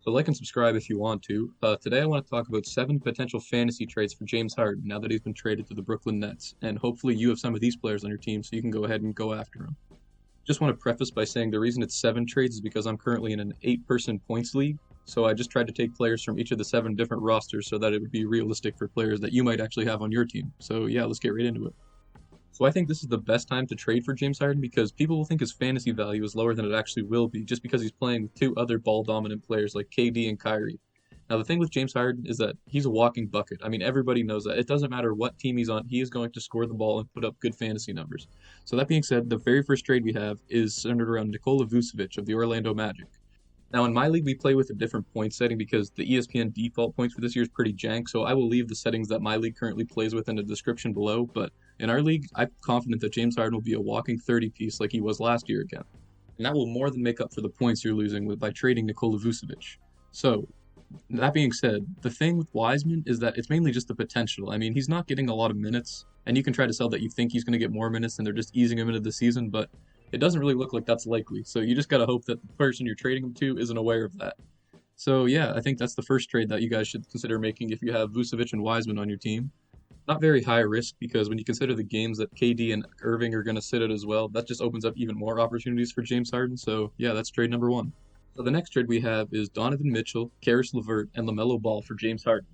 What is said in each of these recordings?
So like and subscribe if you want to. Today I want to talk about 7 potential fantasy trades for James Harden now that he's been traded to the Brooklyn Nets. And hopefully you have some of these players on your team so you can go ahead and go after them. Just want to preface by saying the reason it's 7 trades is because I'm currently in an 8-person points league. So I just tried to take players from each of the 7 different rosters so that it would be realistic for players that you might actually have on your team. So yeah, let's get right into it. So I think this is the best time to trade for James Harden because people will think his fantasy value is lower than it actually will be just because he's playing with 2 other ball dominant players like KD and Kyrie. Now the thing with James Harden is that he's a walking bucket. I mean, everybody knows that. It doesn't matter what team he's on, he is going to score the ball and put up good fantasy numbers. So that being said, the very first trade we have is centered around Nikola Vucevic of the Orlando Magic. Now, in my league, we play with a different point setting because the ESPN default points for this year is pretty jank. So I will leave the settings that my league currently plays with in the description below. But in our league, I'm confident that James Harden will be a walking 30 piece like he was last year again. And that will more than make up for the points you're losing by trading Nikola Vucevic. So, that being said, the thing with Wiseman is that it's mainly just the potential. I mean, he's not getting a lot of minutes, and you can try to sell that you think he's going to get more minutes and they're just easing him into the season, but it doesn't really look like that's likely. So you just got to hope that the person you're trading him to isn't aware of that. So yeah, I think that's the first trade that you guys should consider making if you have Vucevic and Wiseman on your team. Not very high risk because when you consider the games that KD and Irving are going to sit at as well, that just opens up even more opportunities for James Harden. So yeah, that's trade number one. So the next trade we have is Donovan Mitchell, Karis LeVert, and LaMelo Ball for James Harden.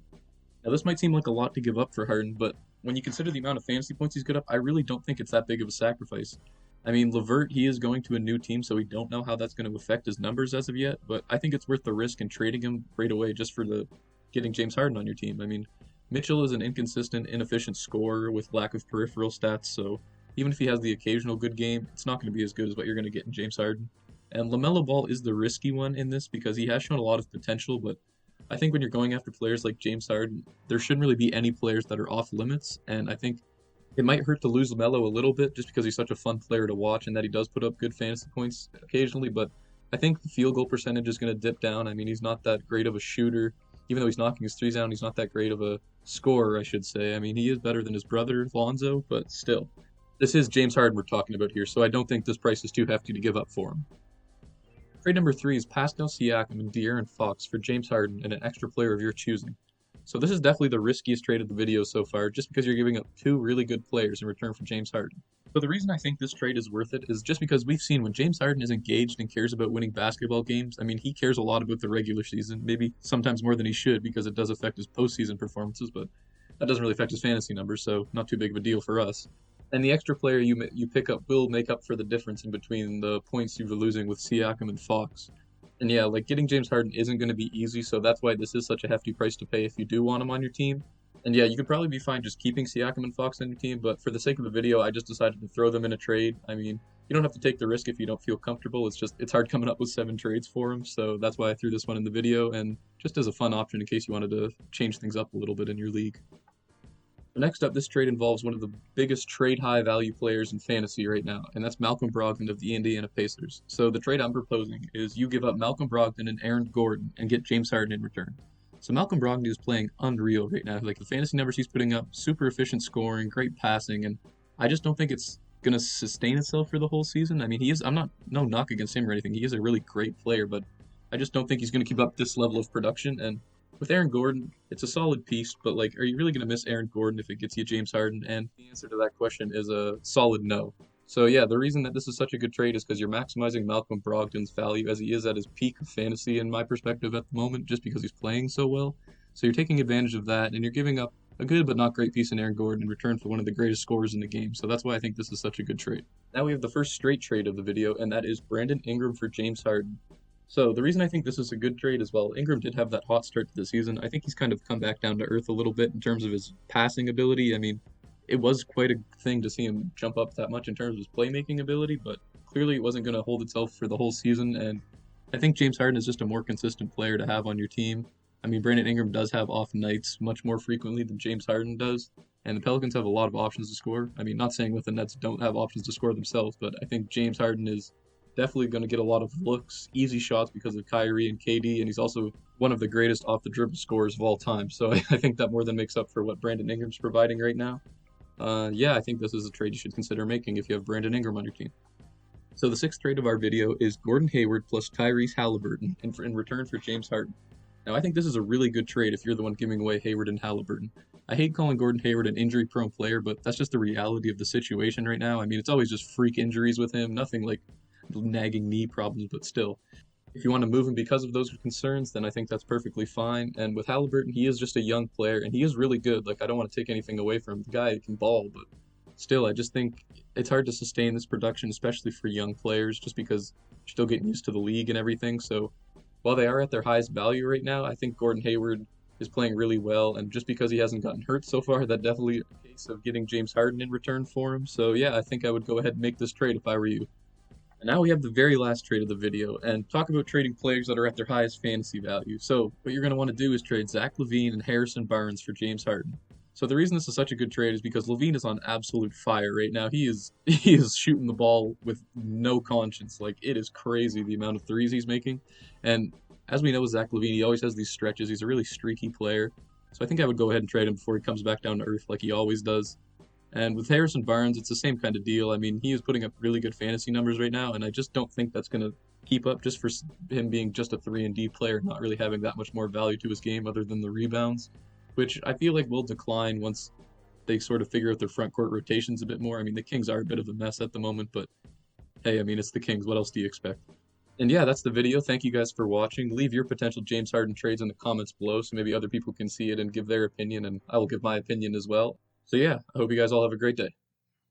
Now this might seem like a lot to give up for Harden, but when you consider the amount of fantasy points he's put up, I really don't think it's that big of a sacrifice. I mean, LeVert, he is going to a new team, so we don't know how that's going to affect his numbers as of yet, but I think it's worth the risk in trading him right away just for the getting James Harden on your team. I mean, Mitchell is an inconsistent, inefficient scorer with lack of peripheral stats, so even if he has the occasional good game, it's not going to be as good as what you're going to get in James Harden. And LaMelo Ball is the risky one in this because he has shown a lot of potential, but I think when you're going after players like James Harden, there shouldn't really be any players that are off limits, and I think it might hurt to lose LaMelo a little bit just because he's such a fun player to watch and that he does put up good fantasy points occasionally, but I think the field goal percentage is going to dip down. I mean, he's not that great of a shooter. Even though he's knocking his threes down, he's not that great of a scorer, I should say. I mean, he is better than his brother, Lonzo, but still. This is James Harden we're talking about here, so I don't think this price is too hefty to give up for him. Trade number 3 is Pascal Siakam and De'Aaron Fox for James Harden and an extra player of your choosing. So this is definitely the riskiest trade of the video so far, just because you're giving up 2 really good players in return for James Harden. So the reason I think this trade is worth it is just because we've seen when James Harden is engaged and cares about winning basketball games, I mean, he cares a lot about the regular season, maybe sometimes more than he should because it does affect his postseason performances, but that doesn't really affect his fantasy numbers, so not too big of a deal for us. And the extra player you pick up will make up for the difference in between the points you were losing with Siakam and Fox. And yeah, like getting James Harden isn't going to be easy, so that's why this is such a hefty price to pay if you do want him on your team. And yeah, you could probably be fine just keeping Siakam and Fox on your team, but for the sake of the video, I just decided to throw them in a trade. I mean, you don't have to take the risk if you don't feel comfortable. It's hard coming up with 7 trades for him, so that's why I threw this one in the video, and just as a fun option in case you wanted to change things up a little bit in your league. Next up, this trade involves one of the biggest trade high value players in fantasy right now, and that's Malcolm Brogdon of the Indiana Pacers. So the trade I'm proposing is you give up Malcolm Brogdon and Aaron Gordon and get James Harden in return. So Malcolm Brogdon is playing unreal right now. Like the fantasy numbers he's putting up, super efficient scoring, great passing, and I just don't think it's gonna sustain itself for the whole season. I mean, I'm not no knock against him or anything. He is a really great player, but I just don't think he's gonna keep up this level of production. And with Aaron Gordon, it's a solid piece, but like, are you really going to miss Aaron Gordon if it gets you James Harden? And the answer to that question is a solid no. So yeah, the reason that this is such a good trade is because you're maximizing Malcolm Brogdon's value as he is at his peak of fantasy in my perspective at the moment, just because he's playing so well. So you're taking advantage of that, and you're giving up a good but not great piece in Aaron Gordon in return for one of the greatest scorers in the game. So that's why I think this is such a good trade. Now we have the first straight trade of the video, and that is Brandon Ingram for James Harden. So the reason I think this is a good trade as well, Ingram did have that hot start to the season. I think he's kind of come back down to earth a little bit in terms of his passing ability. I mean, it was quite a thing to see him jump up that much in terms of his playmaking ability, but clearly it wasn't going to hold itself for the whole season. And I think James Harden is just a more consistent player to have on your team. I mean, Brandon Ingram does have off nights much more frequently than James Harden does. And the Pelicans have a lot of options to score. I mean, not saying that the Nets don't have options to score themselves, but I think James Harden is definitely going to get a lot of looks, easy shots because of Kyrie and KD, and he's also one of the greatest off the dribble scorers of all time. So I think that more than makes up for what Brandon Ingram's providing right now. Yeah, I think this is a trade you should consider making if you have Brandon Ingram on your team. So the sixth trade of our video is Gordon Hayward plus Tyrese Haliburton in return for James Harden. Now, I think this is a really good trade if you're the one giving away Hayward and Haliburton. I hate calling Gordon Hayward an injury-prone player, but that's just the reality of the situation right now. I mean, it's always just freak injuries with him, nothing like nagging knee problems, but still. If you want to move him because of those concerns, then I think that's perfectly fine. And with Haliburton, he is just a young player, and he is really good. Like, I don't want to take anything away from him. The guy can ball, but still, I just think it's hard to sustain this production, especially for young players, just because you're still getting used to the league and everything. So while they are at their highest value right now, I think Gordon Hayward is playing really well, and just because he hasn't gotten hurt so far, that definitely a case of getting James Harden in return for him. So yeah, I think I would go ahead and make this trade if I were you. And now we have the very last trade of the video, and talk about trading players that are at their highest fantasy value. So what you're going to want to do is trade Zach LaVine and Harrison Barnes for James Harden. So the reason this is such a good trade is because LaVine is on absolute fire right now. He is shooting the ball with no conscience. Like, it is crazy the amount of threes he's making. And as we know with Zach LaVine, he always has these stretches. He's a really streaky player. So I think I would go ahead and trade him before he comes back down to earth like he always does. And with Harrison Barnes, it's the same kind of deal. I mean, he is putting up really good fantasy numbers right now, and I just don't think that's going to keep up just for him being just a 3-and-D player, not really having that much more value to his game other than the rebounds, which I feel like will decline once they sort of figure out their front court rotations a bit more. I mean, the Kings are a bit of a mess at the moment, but hey, I mean, it's the Kings. What else do you expect? And yeah, that's the video. Thank you guys for watching. Leave your potential James Harden trades in the comments below so maybe other people can see it and give their opinion, and I will give my opinion as well. So yeah, I hope you guys all have a great day.